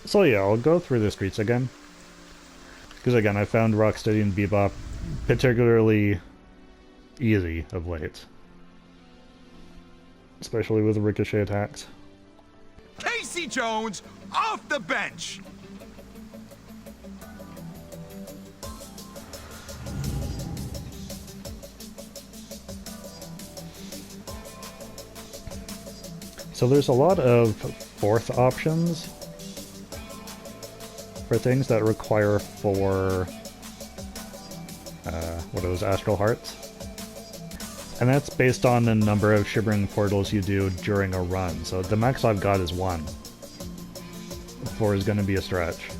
So yeah, I'll go through the streets again. Because again, I found Rocksteady and Bebop particularly easy of late. Especially with ricochet attacks. Casey Jones, off the bench! So there's a lot of fourth options for things that require 4, what are those, Astral Hearts? And that's based on the number of Shivering Portals you do during a run. So the max I've got is 1. 4 is going to be a stretch.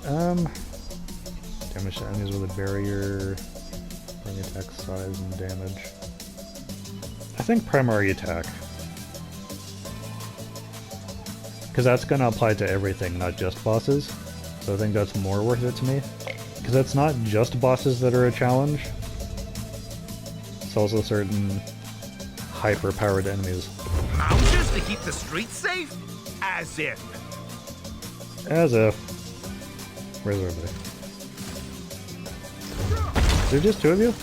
Damage to enemies with a barrier, bring attack size and damage. I think primary attack. Because that's going to apply to everything, not just bosses. So I think that's more worth it to me. Because it's not just bosses that are a challenge. It's also certain hyper-powered enemies. Mountains to keep the streets safe? As if. As if. Where's everybody? Is there just 2 of you?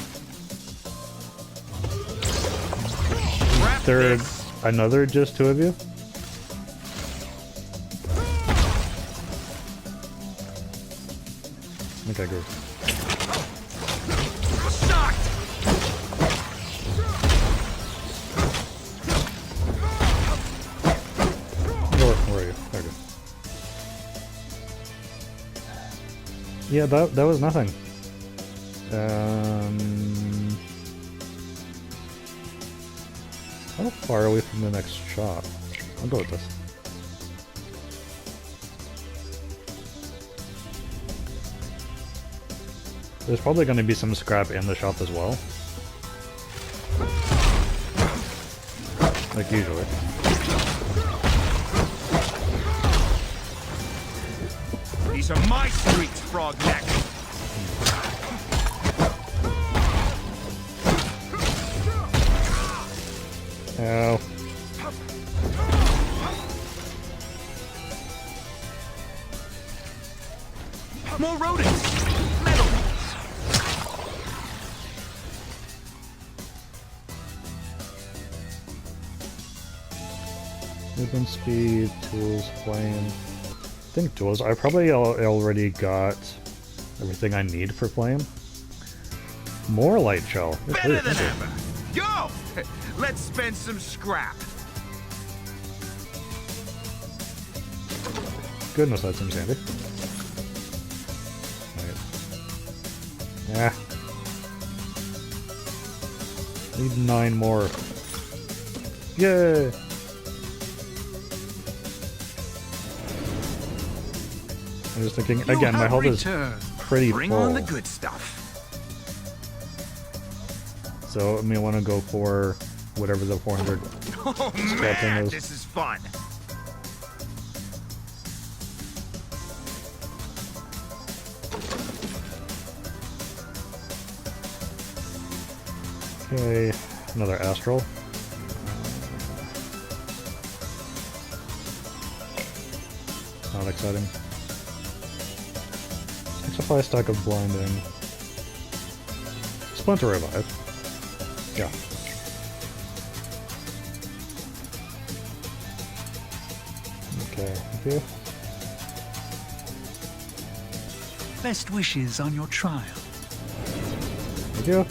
Wrap There this. another just 2 of you? Okay, good. Shocked! Where are you? There you go. Yeah, that was nothing. How far away from the next shop? I'll go with this. There's probably going to be some scrap in the shop as well. Like usually. These are my streets, Frogneck. Ow. More rodents. Metal. Movement speed, tools, flame. I think tools. I probably already got everything I need for flame. More light shell. That's Better really than fancy. ever. Go! Let's spend some scrap. Goodness, that seems handy. Right. Need 9 more. Yay! I'm just thinking, You again, my have health is returned. pretty Bring full. on the good stuff. So I may want to go for whatever the 400 Oh scrap thing man, is. this is fun. Okay, another astral. Not exciting. Supply stack of blinding. Splinter revive. Yeah. Okay, thank you. Best wishes on your trial. Thank you.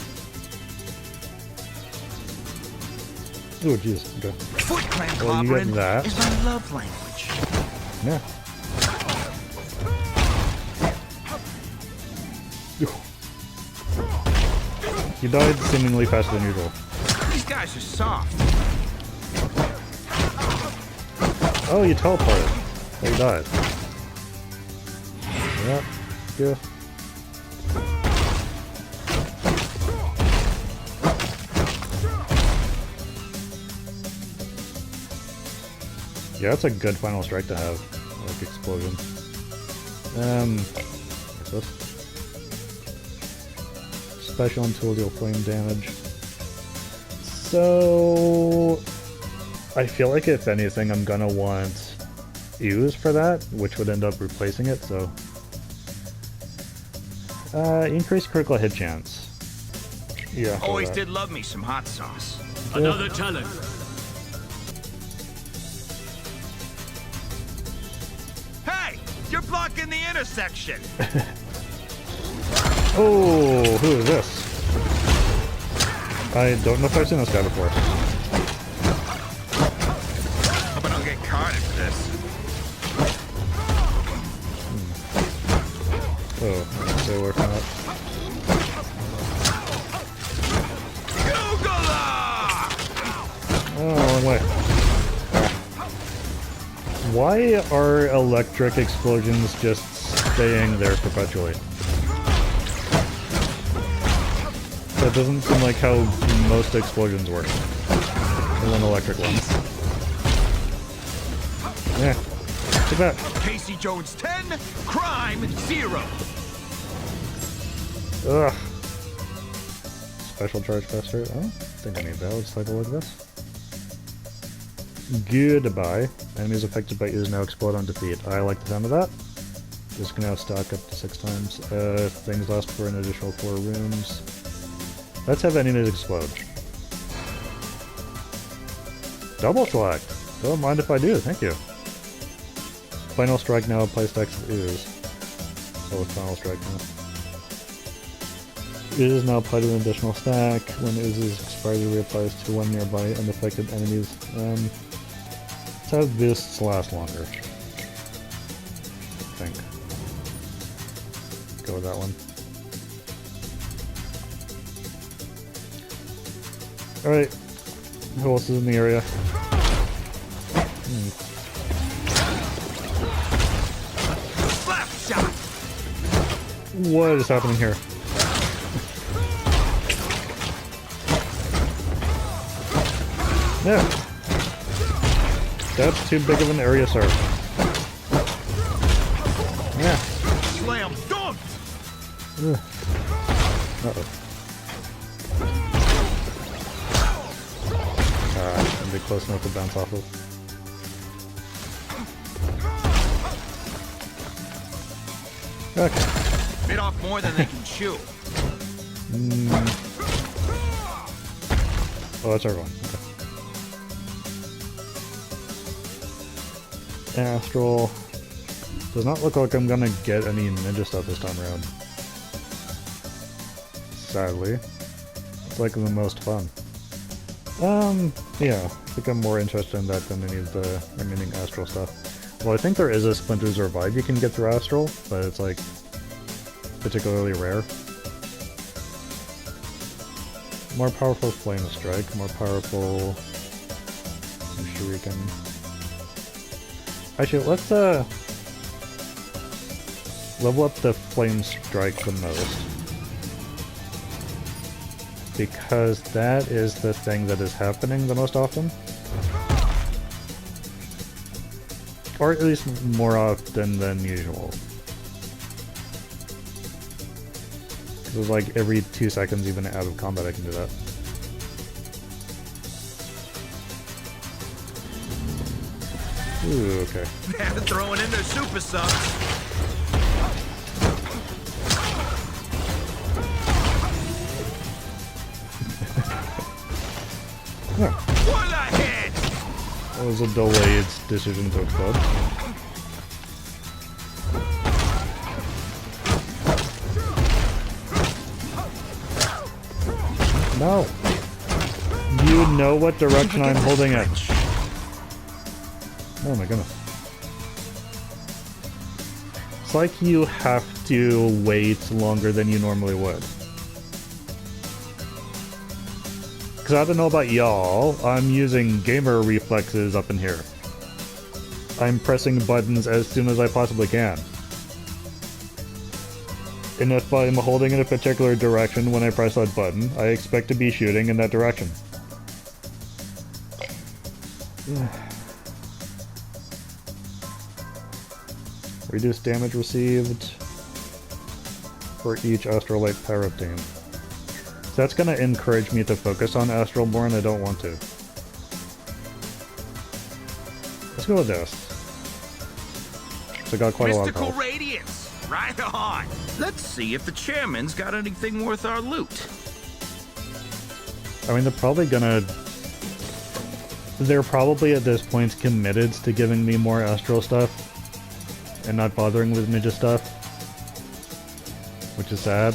Oh, jeez. Okay. Foot clan Well, you get clobbering that. is my love language. Yeah. You died seemingly faster than usual. These guys are soft. Oh, you teleported. Oh, you died. Yep. Yeah. Yeah, that's a good final strike to have. Like explosion. What's this? Special until deal flame damage. So I feel like if anything I'm gonna want ooze for that, which would end up replacing it, so... increased critical hit chance. Yeah, Always did love me some hot sauce. Another talent. Hey! You're blocking the intersection! Oh, who is this? I don't know if I've seen this guy before. Hope I don't get carded for this. Oh, stay away from that. Oh, wrong way. Why are electric explosions just staying there perpetually? That doesn't seem like how most explosions work. And then electric ones. Yeah. Too bad. Casey Jones 10, crime 0. Ugh. Special charge faster. Oh, I think I need that. Let's take a look at this. Goodbye. Enemies affected by ooze now explode on defeat. I like the sound of that. This can now stack up to 6 times. Things last for an additional 4 rooms. Let's have enemies explode. Double select! Don't mind if I do, thank you. Final strike now applies stacks of ooze. Oh, it's final strike now. Ooze now applied to an additional stack. When ooze is expired, it reapplies to one nearby unaffected enemies. Let's have this last longer. I think. Go with that one. Alright. Who else is in the area? Slap shot! What is happening here? Yeah. That's too big of an area, sir. Yeah. Slam dunk! Uh-oh. Gonna be close enough to bounce off of. Okay. Bit off more than they can chew. Oh, that's our one. Okay. Astral. Does not look like I'm gonna get any ninja stuff this time around. Sadly. It's like the most fun. Yeah, I think I'm more interested in that than any of the remaining Astral stuff. Well, I think there is a Splinter's Revive you can get through Astral, but it's like particularly rare. More powerful Flame Strike, more powerful Shuriken. Actually, let's level up the Flame Strike the most. Because that is the thing that is happening the most often. Or at least more often than usual. Because like every 2 seconds, even out of combat, I can do that. Ooh, okay. They're throwing in their super subs. Yeah. What a hit! That was a delayed decision to explode. No! You know what direction I'm holding it. Oh my goodness. It's like you have to wait longer than you normally would. Because I don't know about y'all, I'm using gamer reflexes up in here. I'm pressing buttons as soon as I possibly can. And if I'm holding in a particular direction when I press that button, I expect to be shooting in that direction. Reduce damage received for each Astral Light power obtained. So that's gonna encourage me to focus on Astral more, and I don't want to. Let's go with this. So I got quite a lot of Mystical health. radiance. Right on. Let's see if the chairman's got anything worth our loot. I mean, they're probably at this point committed to giving me more astral stuff and not bothering with ninja stuff, which is sad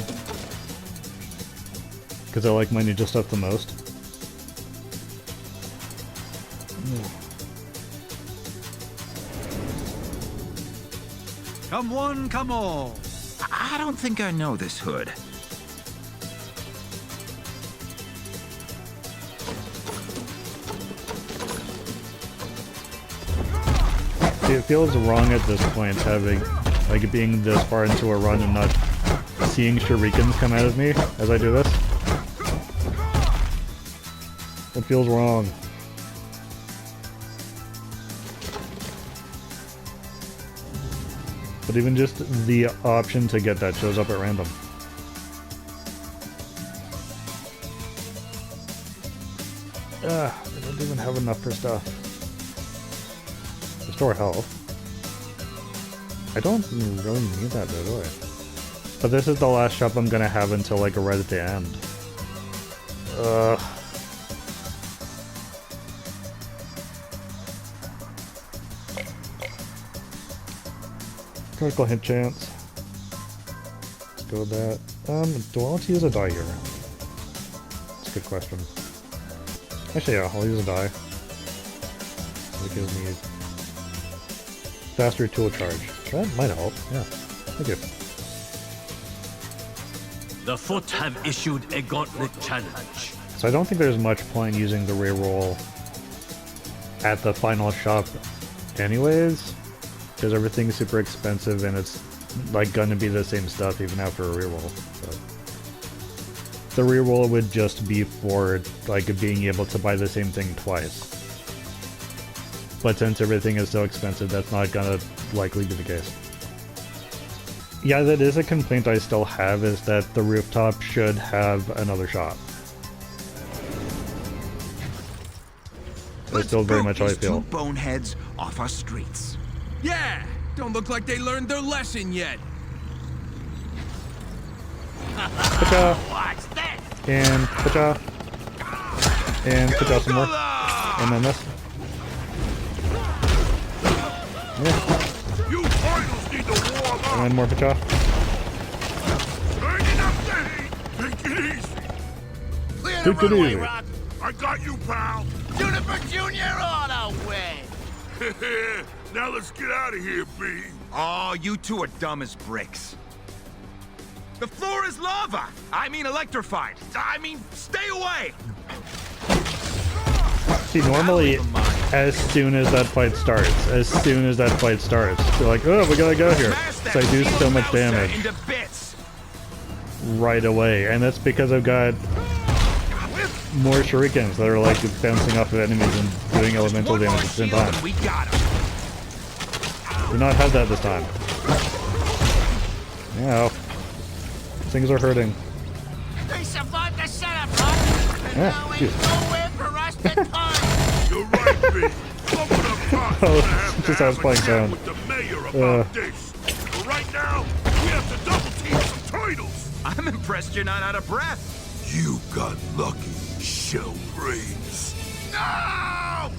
because I like my ninja stuff the most. Come one, come all. I don't think I know this hood. See, it feels wrong at this point having, like, being this far into a run and not seeing shurikens come out of me as I do this. It feels wrong. But even just the option to get that shows up at random. I don't even have enough for stuff. Restore health. I don't really need that though, do I? But this is the last shop I'm gonna have until like right at the end. Critical hit chance. Let's go with that. Do I want to use a die here? That's a good question. Actually, yeah, I'll use a die. It gives me faster tool charge. That might help, yeah. Thank you. The Foot have issued a gauntlet challenge. So I don't think there's much point using the reroll at the final shop anyways, because everything's super expensive and it's like gonna be the same stuff even after a reroll. So the reroll would just be for like being able to buy the same thing twice. But since everything is so expensive, that's not gonna likely be the case. Yeah, that is a complaint I still have, is that the rooftop should have another shop. That's still very much how I feel. Two boneheads off our streets. Yeah, don't look like they learned their lesson yet. Pacha! Watch that. And pacha! And pacha some more. And then this. Yeah. You finals need to warm And then more pacha. Turning up the heat. Take it easy. Clear Take it easy. Rock. I got you, pal. Juniper Jr. all the way. Now let's get out of here, B. Oh, you two are dumb as bricks. The floor is lava. I mean electrified. I mean, stay away. See, normally, as soon as that fight starts, they're like, oh, we gotta go here. So I do so much damage Into bits. right away, and that's because I've got more shurikens that are like bouncing off of enemies and doing elemental One more damage at the same shield time. and we got him. Do not have that this time. Yeah, things are hurting. They survived the setup, Rock. And Yeah, now ain't jeez. nowhere for us to turn. You're right, B. Someone up top Oh, is gonna have to just how it's have a playing chat sound. with the mayor about this. But right now, we have to double team some turtles. I'm impressed you're not out of breath. You got lucky, shell brains. No! I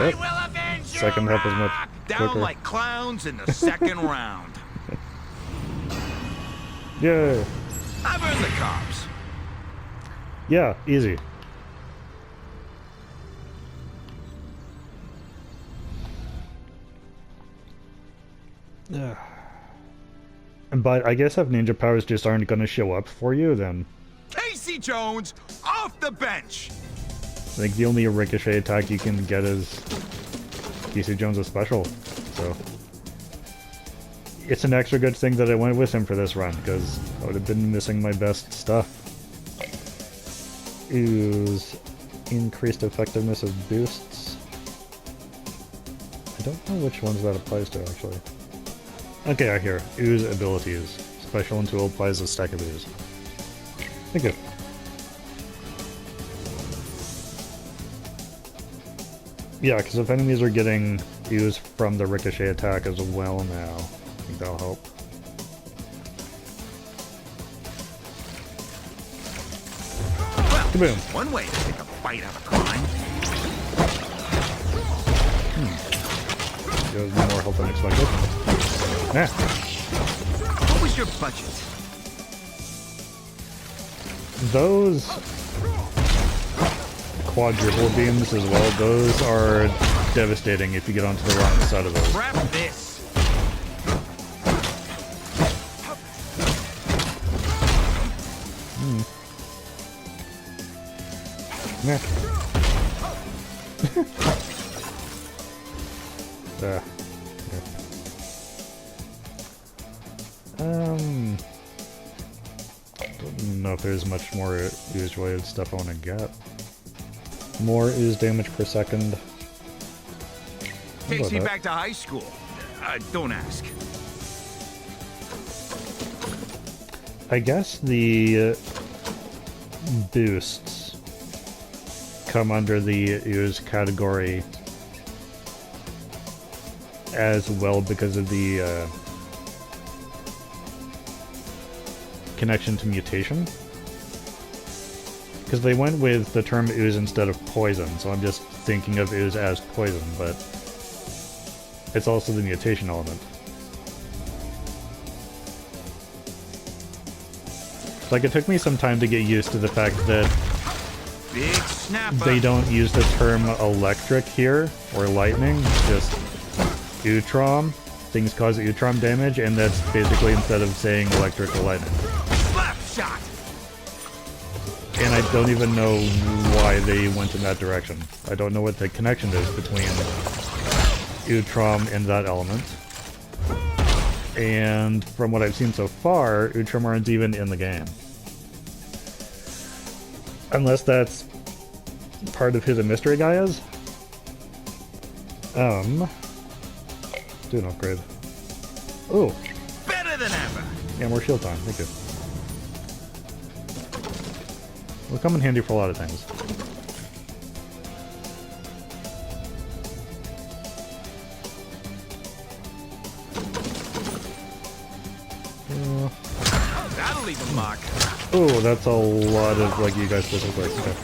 Yep. will avenge you, Second half is much Rock. Down quicker. like clowns in the second round. Yay! I've earned the cops. Yeah, easy. Yeah. But I guess if ninja powers just aren't gonna show up for you, then Casey Jones off the bench. I think the only ricochet attack you can get is Casey Jones' special. So it's an extra good thing that I went with him for this run, because I would have been missing my best stuff. Ooze. Increased effectiveness of boosts. I don't know which ones that applies to, actually. Okay, I hear. Ooze abilities. Special and tool applies a stack of ooze. Thank you. Yeah, because if enemies are getting ooze from the ricochet attack as well now. that'll help. Well, Kaboom. one way to take a bite out of crime. It was more help than expected. Yeah. What was your budget? Those quadruple beams as well, those are devastating if you get onto the wrong side of those. Grab this. Yeah. Yeah. Don't know if there's much more ooze related stuff I want to get. More ooze damage per second. Takes me that. back to high school. Don't ask. I guess the boosts come under the ooze category as well because of the connection to mutation. Because they went with the term ooze instead of poison, so I'm just thinking of ooze as poison, but it's also the mutation element. Like, it took me some time to get used to the fact that Big snapper. they don't use the term electric here, or lightning, just Utrom. Things cause Utrom damage, and that's basically instead of saying electric or lightning. Slap shot. And I don't even know why they went in that direction. I don't know what the connection is between Utrom and that element. And from what I've seen so far, Utrom aren't even in the game. Unless that's part of who the mystery guy is. Do an upgrade. Oh, Better than ever. yeah, more shield time. Thank you. Will come in handy for a lot of things. That'll leave a mark. Oh, that's a lot of, like, you guys specifically. Okay.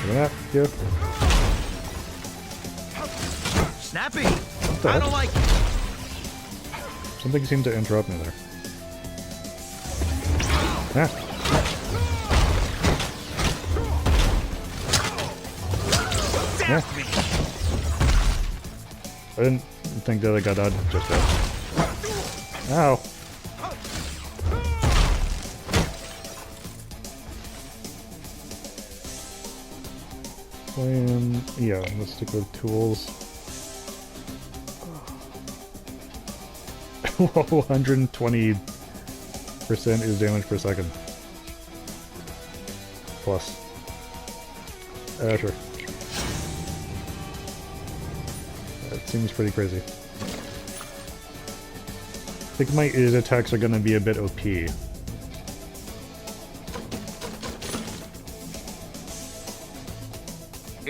Look at that. Yeah. Snappy. the I heck? don't like it. Something seemed to interrupt me there. Ah. Yeah. Zap me. I didn't think that I got out just yet. Ow. Yeah, let's stick with tools. 120% is damage per second. Plus. Sure. That seems pretty crazy. I think my ooze attacks are gonna be a bit OP.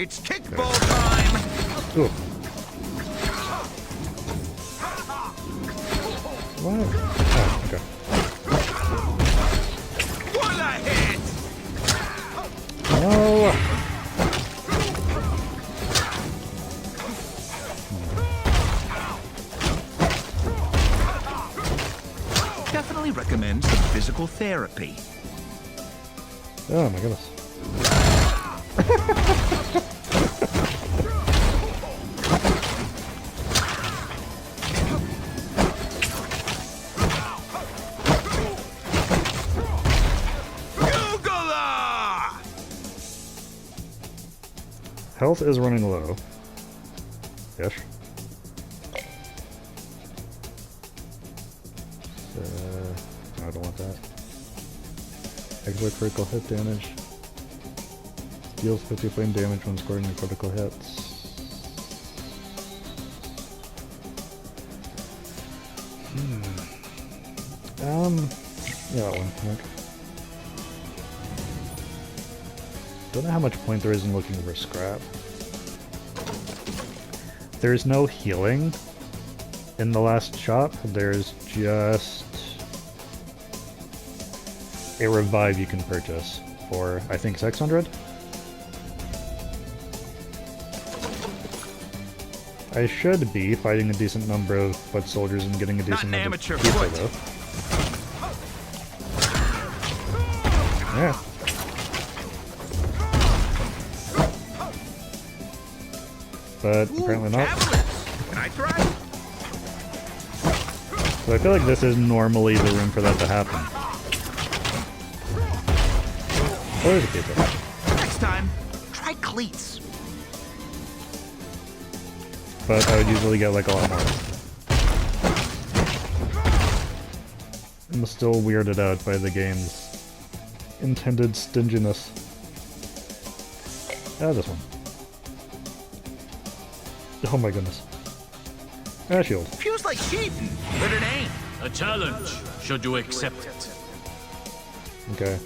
It's kickball time. Ooh. What? Oh, okay. What a hit! Oh! Definitely recommend some physical therapy. Oh my goodness. Health is running low. Ish. No, I don't want that. Extra critical hit damage. Deals 50 flame damage when scoring the critical hits. Yeah, that one. Okay. Don't know how much point there is in looking for scrap. there's no healing in the last shop. There's just a revive you can purchase for, I think, 600? I should be fighting a decent number of foot soldiers and getting a decent number of people, though. Yeah. But apparently not. Can I try? So I feel like this is normally the room for that to happen. Oh, there's a pizza. Next time, try cleats. But I would usually get like a lot more. I'm still weirded out by the game's intended stinginess. Ah, this one. Oh my goodness. Ah, shield. Feels like cheating, but it ain't. A challenge, should you accept it. Okay.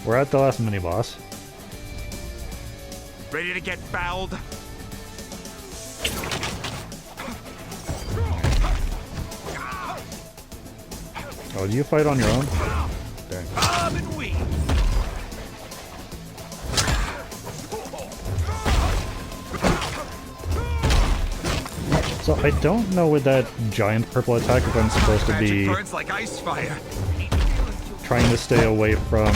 We're at the last mini-boss. Ready to get fouled? Oh, do you fight on your own? Dang. Bob and weave. So I don't know with that giant purple attack if I'm supposed to Magic be burns like ice fire. trying to stay away from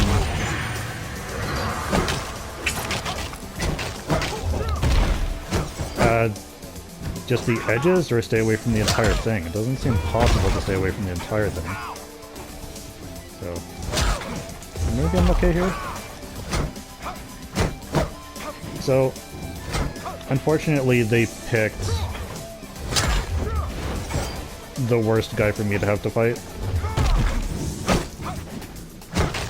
just the edges or stay away from the entire thing. It doesn't seem possible to stay away from the entire thing. So maybe I'm okay here. So unfortunately they picked the worst guy for me to have to fight.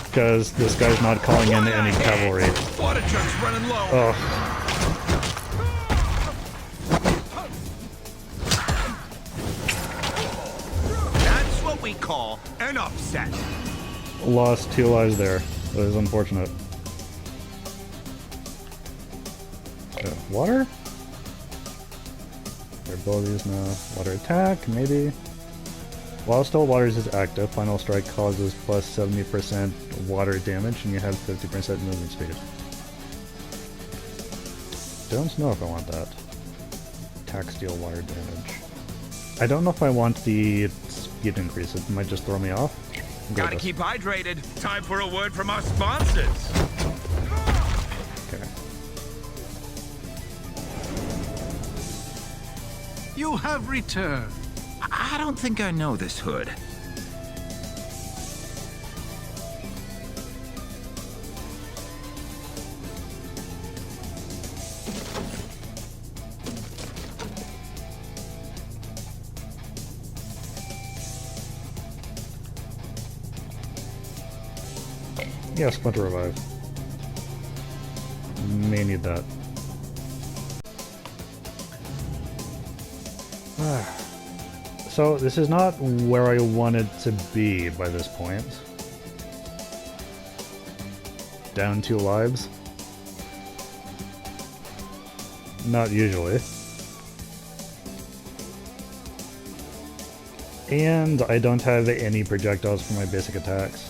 Because this guy's not calling in any cavalry. Water truck's running low. Oh. That's what we call an upset. Lost 2 lives there. That is unfortunate. Water? Their abilities now. Water attack, maybe. While still waters is active, Final Strike causes plus 70% water damage and you have 50% movement speed. Don't know if I want that. Attack steal water damage. I don't know if I want the speed increase, it might just throw me off. Gotta keep hydrated. Time for a word from our sponsors. Okay. You have returned. I don't think I know this hood. Yeah, Splinter Revive. May need that. So, this is not where I wanted to be by this point. Down 2 lives. Not usually. And I don't have any projectiles for my basic attacks.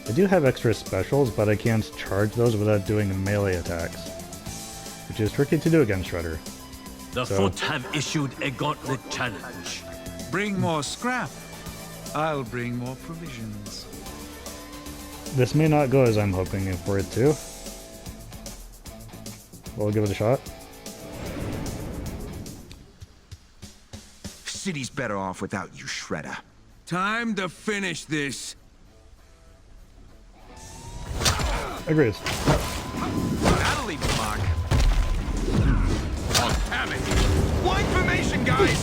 I do have extra specials, but I can't charge those without doing melee attacks. Which is tricky to do against Shredder. The Foot have issued a gauntlet challenge. Bring more scrap. I'll bring more provisions. This may not go as I'm hoping for it to. We'll give it a shot. City's better off without you, Shredder. Time to finish this. Agreed. That'll leave a mark. Oh, damn it! Wide formation, guys!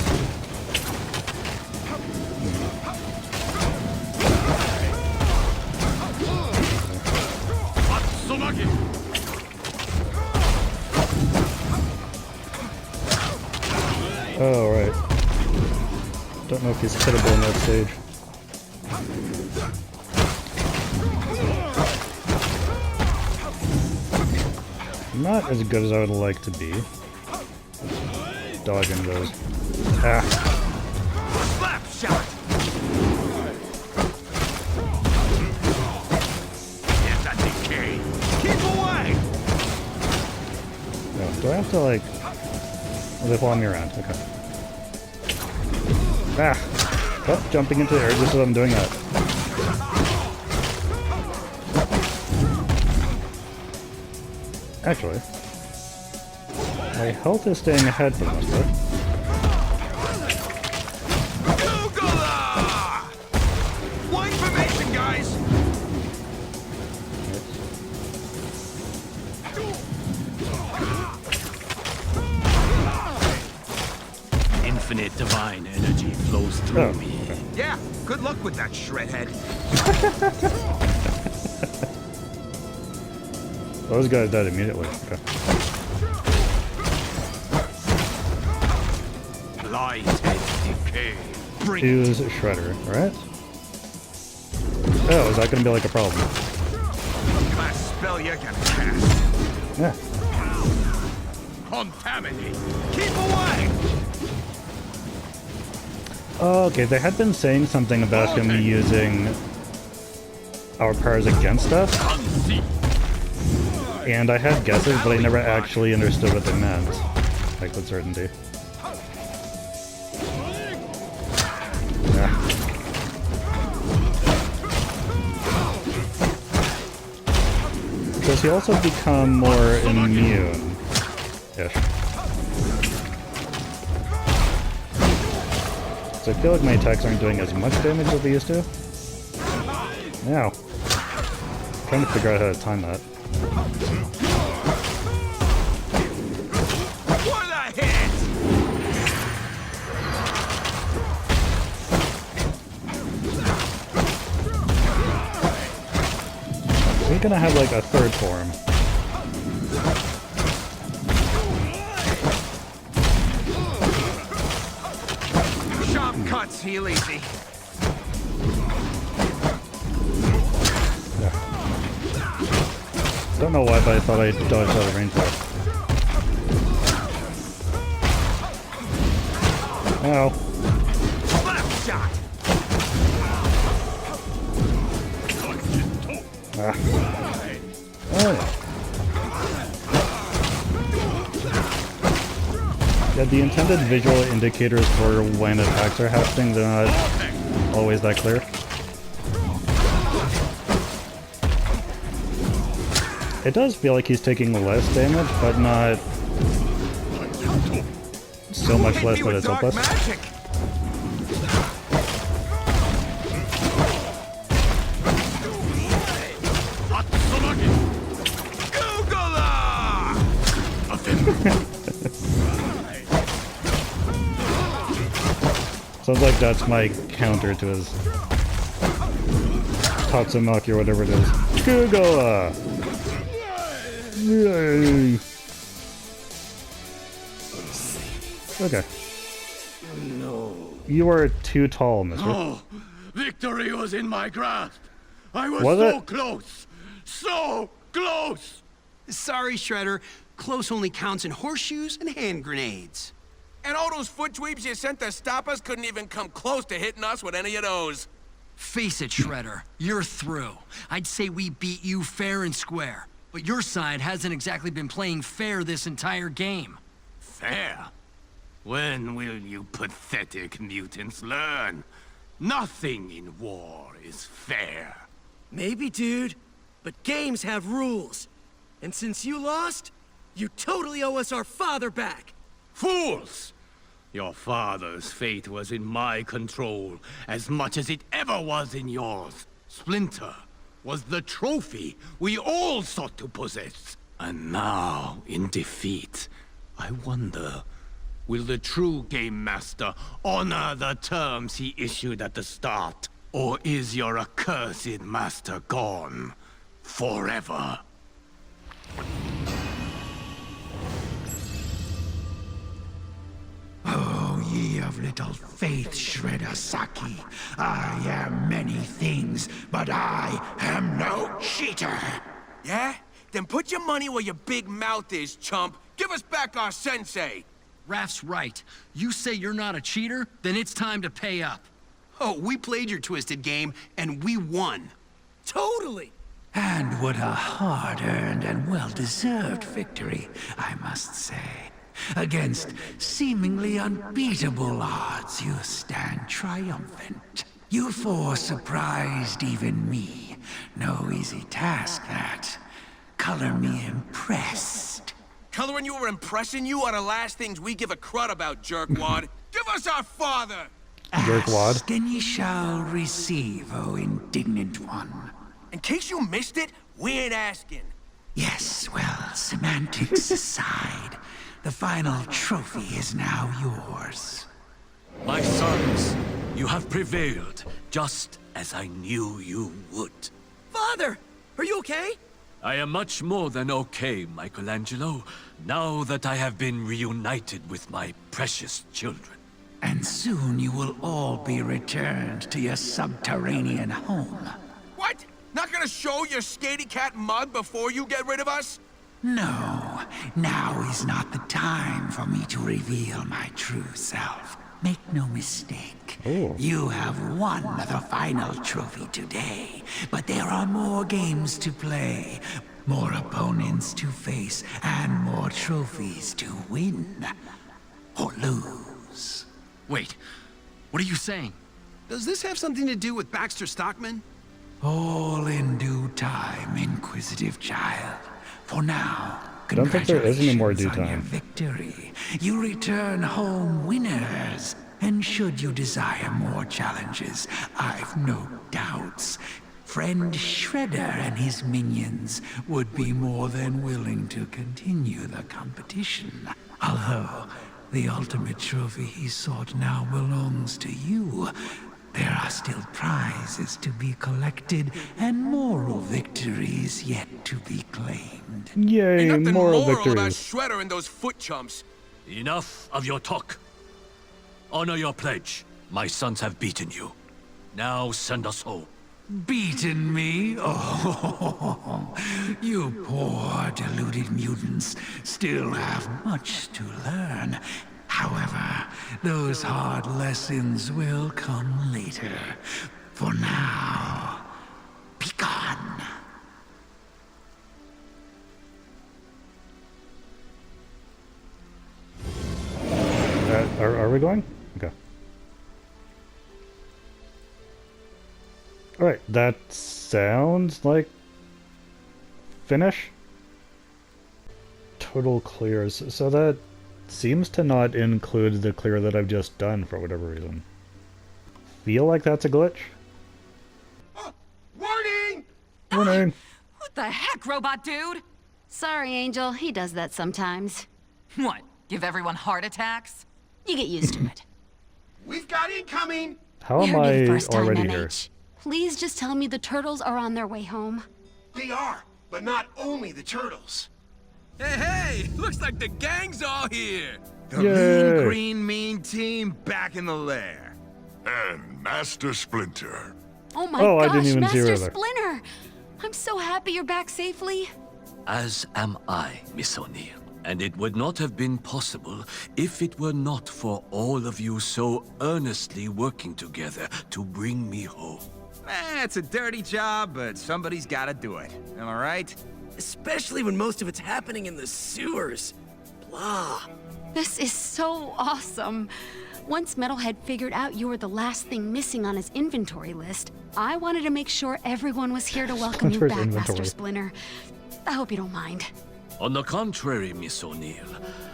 Oh, right. Don't know if he's hittable in that stage. Not as good as I would like to be. dodging those. Ah. Slap shot! Get that decay! Keep away! No, do I have to like... Oh, they follow me around, okay. Ah! Oh, jumping into the air just as I'm doing that. Actually, my health is staying ahead for the most part. Googler! White formation, guys! Infinite divine energy flows through Oh, me. okay. Yeah, good luck with that, shredhead. Those guys died immediately. Okay. Blighted decay. Bring Use Shredder, right? Oh, is that gonna be like a problem? last spell you're gonna cast. Yeah. Contaminate. Keep away! Okay, they had been saying something about him using our powers against us, and I had guesses, but I never actually understood what they meant, like with certainty. Ah. Does he also become more immune-ish? So I feel like my attacks aren't doing as much damage as they used to. Now, trying to figure out how to time that. What a hit! We're gonna have like a third form. Sharp cuts, heal easy. Don't know why, but I thought I dodged out of range there. Ow. Slap shot! Ah. Oh yeah. Yeah, the intended visual indicators for when attacks are happening, they're not always that clear. It does feel like he's taking less damage, but not so much less that it's helpless. Magic. Sounds like that's my counter to his Tatsumaki or whatever it is. Google! Yay! Okay. No. You are too tall, mister. Oh, victory was in my grasp. I was Was so it? close. So close. Sorry, Shredder. Close only counts in horseshoes and hand grenades. And all those foot dweebs you sent to stop us couldn't even come close to hitting us with any of those. Face it, Shredder. You're through. I'd say we beat you fair and square. But your side hasn't exactly been playing fair this entire game. Fair? When will you pathetic mutants learn? Nothing in war is fair. Maybe, dude. But games have rules. And since you lost, you totally owe us our father back. Fools! Your father's fate was in my control as much as it ever was in yours. Splinter was the trophy we all sought to possess. And now, in defeat, I wonder, will the true Game Master honor the terms he issued at the start? Or is your accursed master gone forever? Oh, ye of little faith, Shredder Saki. I am many things, but I am no cheater. Yeah? Then put your money where your big mouth is, chump. Give us back our sensei. Raph's right. You say you're not a cheater, then it's time to pay up. Oh, we played your twisted game, and we won. Totally! And what a hard-earned and well-deserved victory, I must say. Against seemingly unbeatable odds, you stand triumphant. You four surprised even me. No easy task, that. Color me impressed. Coloring you or impressing you are the last things we give a crud about, jerkwad. Give us our father! Jerkwad. Ask and ye shall receive, O indignant one. In case you missed it, we ain't asking. Yes, well, semantics aside, the final trophy is now yours. My sons, you have prevailed, just as I knew you would. Father! Are you okay? I am much more than okay, Michelangelo, now that I have been reunited with my precious children. And soon you will all be returned to your subterranean home. What? Not gonna show your scaredy cat mug before you get rid of us? No, now is not the time for me to reveal my true self. Make no mistake, you have won the final trophy today, but there are more games to play, more opponents to face, and more trophies to win or lose. Wait, what are you saying? Does this have something to do with Baxter Stockman? All in due time, inquisitive child. For now, I don't think there is any more due congratulations on your time. victory. You return home winners. And should you desire more challenges, I've no doubts. Friend Shredder and his minions would be more than willing to continue the competition. Although, the ultimate trophy he sought now belongs to you. There are still prizes to be collected and moral victories yet to be claimed. Yay, Ain't nothing moral about victories. Shredder and those foot chumps. Enough of your talk. Honor your pledge. My sons have beaten you. Now send us home. Beaten me? Oh, you poor deluded mutants still have much to learn. However, those hard lessons will come later. For now, be gone. Are we going? Okay. Alright, that sounds like finish. Total clears. So that seems to not include the clear that I've just done for whatever reason. Feel like that's a glitch? Warning! Warning! What the heck, robot dude? Sorry, Angel. He does that sometimes. What? Give everyone heart attacks? You get used to it. We've got incoming! How am Heard me the I first time, already MH. here? Please just tell me the turtles are on their way home. They are, but not only the turtles. Hey, looks like the gang's all here. The Yay. mean team back in the lair. And Master Splinter. Oh my Oh, I gosh, didn't even see her Master there. Splinter! I'm so happy you're back safely. As am I, Miss O'Neill. And it would not have been possible if it were not for all of you so earnestly working together to bring me home. It's a dirty job, but somebody's gotta do it. Am I right? Especially when most of it's happening in the sewers. Blah. This is so awesome. Once Metalhead figured out you were the last thing missing on his inventory list, I wanted to make sure everyone was here to welcome you Splinter's back, Master inventory. Splinter. I hope you don't mind. On the contrary, Miss O'Neill,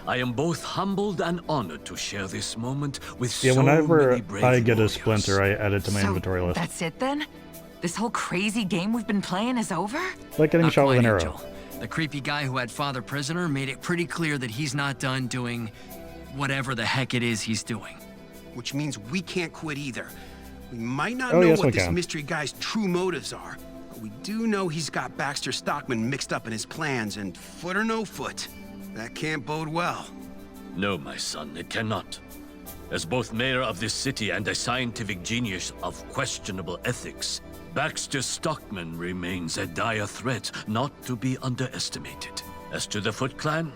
I am both humbled and honored to share this moment with Yeah, so whenever many brave I get a warriors. Splinter, I add it to my So, inventory list. that's it then? This whole crazy game we've been playing is over? Like getting Not shot with an quite, arrow. Angel. The creepy guy who had Father Prisoner made it pretty clear that he's not done doing whatever the heck it is he's doing. Which means we can't quit either. We might not Oh, know yes, we what this can. mystery guy's true motives are, but we do know he's got Baxter Stockman mixed up in his plans, and foot or no foot, that can't bode well. No, my son, it cannot. As both mayor of this city and a scientific genius of questionable ethics, Baxter Stockman remains a dire threat not to be underestimated. As to the Foot Clan,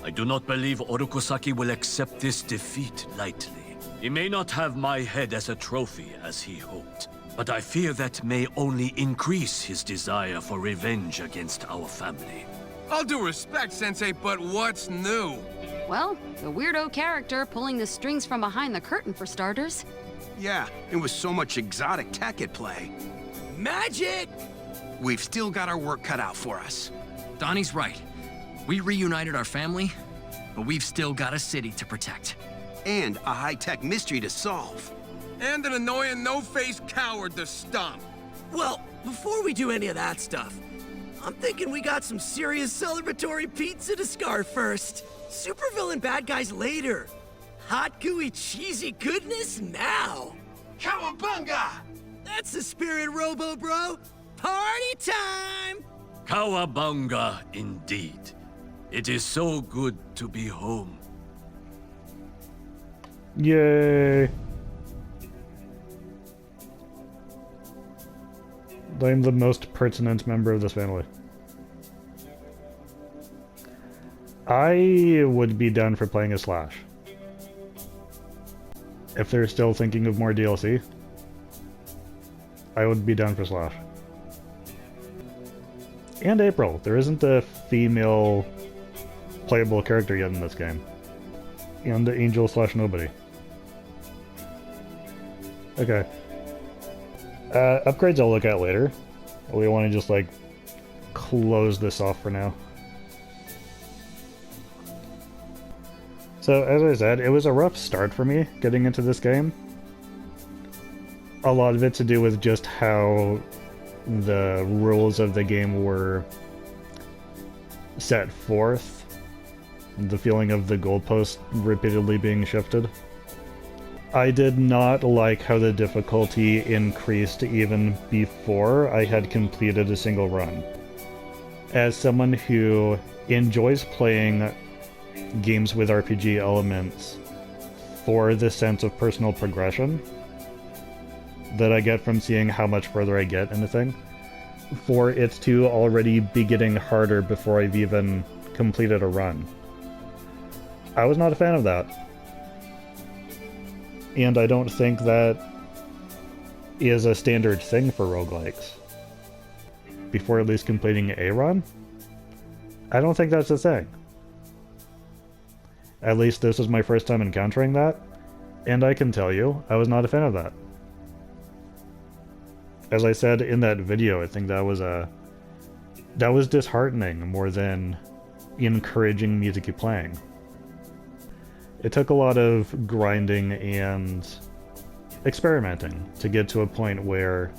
I do not believe Orokusaki will accept this defeat lightly. He may not have my head as a trophy as he hoped, but I fear that may only increase his desire for revenge against our family. All due respect, Sensei, but what's new? Well, the weirdo character pulling the strings from behind the curtain, for starters. Yeah, it was so much exotic tech at play. Magic! We've still got our work cut out for us. Donnie's right. We reunited our family, but we've still got a city to protect. And a high-tech mystery to solve. And an annoying no-face coward to stomp. Well, before we do any of that stuff, I'm thinking we got some serious celebratory pizza to scar first. Supervillain bad guys later. Hot, gooey, cheesy goodness now. Cowabunga! That's the spirit, Robo Bro. Party time! Kawabunga indeed. It is so good to be home. Yay! I'm the most pertinent member of this family. I would be down for playing a Slash. If they're still thinking of more DLC, I would be down for Slash. And April. There isn't a female playable character yet in this game. And the Angel / Nobody. Okay. Upgrades I'll look at later. We want to just, like, close this off for now. So, as I said, it was a rough start for me getting into this game. A lot of it to do with just how the rules of the game were set forth. The feeling of the goalpost repeatedly being shifted. I did not like how the difficulty increased even before I had completed a single run. As someone who enjoys playing games with RPG elements for the sense of personal progression that I get from seeing how much further I get in a thing, for it to already be getting harder before I've even completed a run. I was not a fan of that. And I don't think that is a standard thing for roguelikes. Before at least completing a run? I don't think that's a thing. At least this was my first time encountering that, and I can tell you, I was not a fan of that. As I said in that video, I think that was disheartening more than encouraging me to keep playing. It took a lot of grinding and experimenting to get to a point where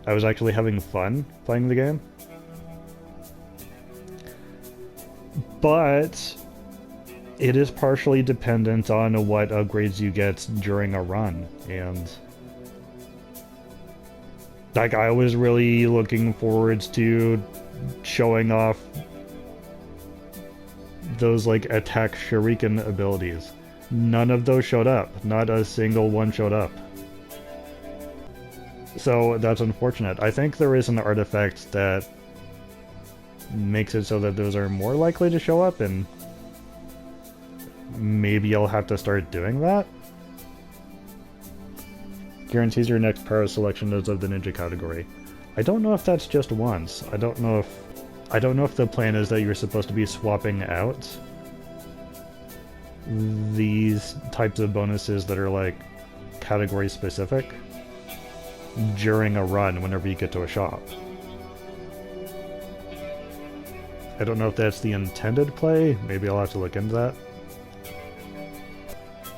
I was actually having fun playing the game. But it is partially dependent on what upgrades you get during a run, and like, I was really looking forward to showing off those, like, attack shuriken abilities. None of those showed up. Not a single one showed up. So that's unfortunate. I think there is an artifact that makes it so that those are more likely to show up, and maybe I'll have to start doing that. Guarantees your next power selection is of the ninja category. I don't know if that's just once. I don't know if the plan is that you're supposed to be swapping out these types of bonuses that are, like, category specific during a run whenever you get to a shop. I don't know if that's the intended play. Maybe I'll have to look into that.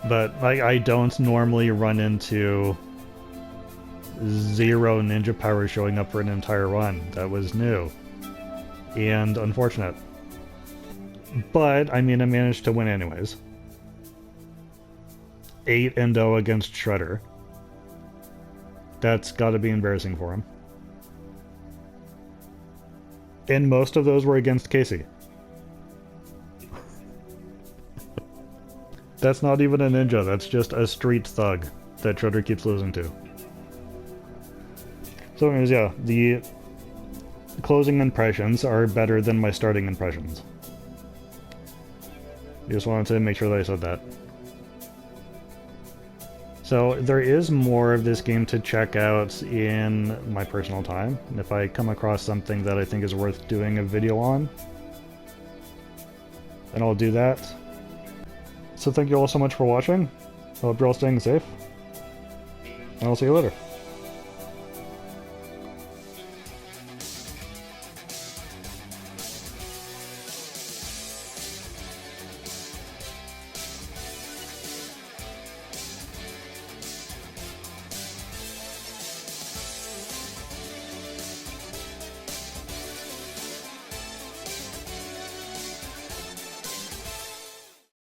But I don't normally run into 0 ninja power showing up for an entire run. That was new. And unfortunate. But, I mean, I managed to win anyways. 8-0 against Shredder. That's gotta be embarrassing for him. And most of those were against Casey. That's not even a ninja, that's just a street thug that Shredder keeps losing to. So anyways, yeah, the closing impressions are better than my starting impressions. Just wanted to make sure that I said that. So there is more of this game to check out in my personal time. If I come across something that I think is worth doing a video on, then I'll do that. So thank you all so much for watching. I hope you're all staying safe. And I'll see you later.